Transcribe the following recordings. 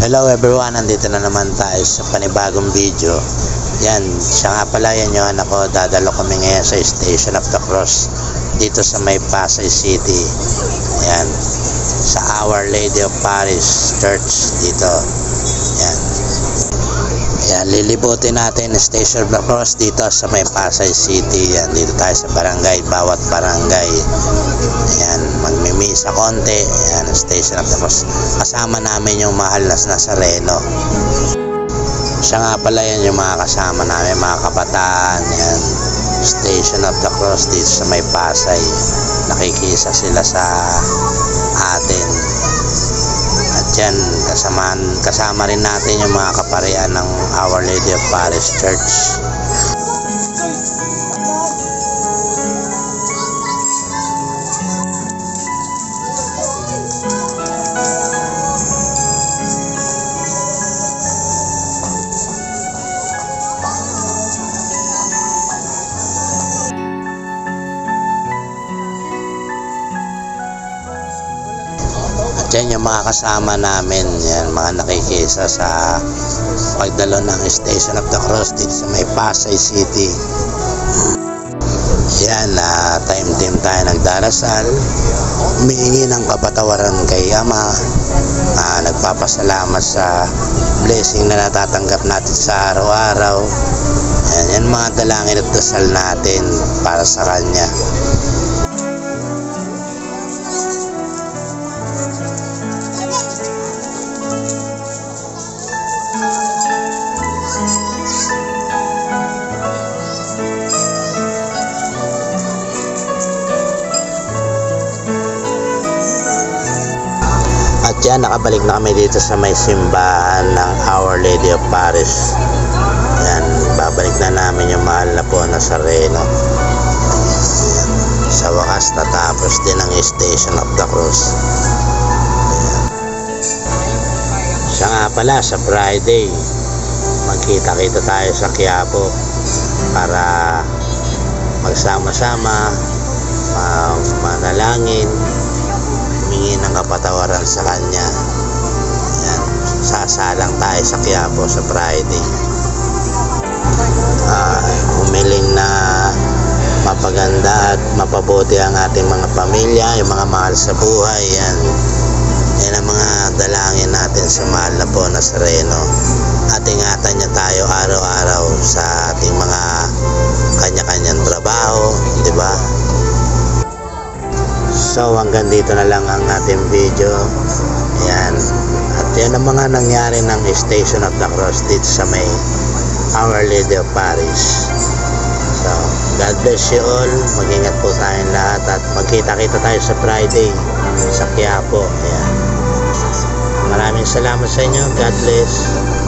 Hello everyone, nandito na naman tayo sa panibagong video. Yan, siya nga pala yan yung anak ko. Dadalo kami ngayon sa Station of the Cross dito sa may Pasay City. Yan, sa Our Lady of Paris Church dito. Yan. Yan, lilibutin natin Station of the Cross dito sa may Pasay City. Yan, dito tayo sa barangay, bawat barangay. Yan, magmimisa konti. Yan, Station of the Cross. Kasama namin yung mahal na Nazareno. Siya nga pala yan yung mga kasama namin, mga kabataan. Yan, Station of the Cross dito sa may Pasay. Nakikisa sila sa atin. At yan, kasama rin natin yung mga kaparian ng Our Lady of Paris Church. Yan yung mga kasama namin, yan, mga nakikisa sa pagdalo ng Station of the Cross dito sa may Pasay City. Yan, time tayo nagdarasal, humihingi ng kapatawaran kay Ama, nagpapasalamat sa blessing na natatanggap natin sa araw-araw. Yan mga dalangin at dasal natin para sa Kanya. At yan, nakabalik na kami dito sa may simbahan ng Our Lady of Paris. Yan, babalik na namin yung mahal na po Nazareno. Yan, sa wakas natapos din ang Station of the Cross. Yan. Siya nga pala, sa Friday magkita-kita tayo sa Quiapo para magsama-sama, manalangin, humingi ng kapatawaran sa Kanya. Yan, sasalang tayo sa Quiapo sa Friday. Humiling na mapaganda at mapabuti ang ating mga pamilya, yung mga mahal sa buhay. Yan ang mga dalangin natin sa mahal na po Nazareno. At ingatan niya tayo araw-araw sa ating mga kanya-kanyang trabaho, di ba? So hanggang dito na lang ang ating video. Yan. At yan ang mga nangyari ng Station of the Cross dito sa may Our Lady of Paris. So God bless you all. Mag-ingat po tayong lahat at magkita-kita tayo sa Friday sa Quiapo. Yan. Maraming salamat sa inyo. God bless.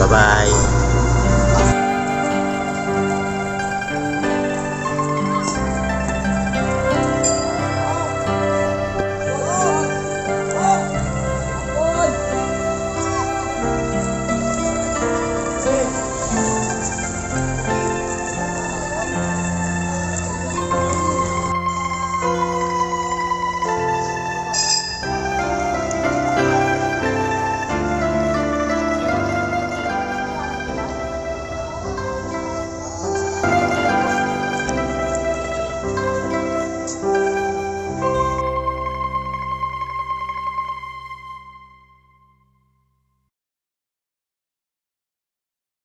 Bye-bye.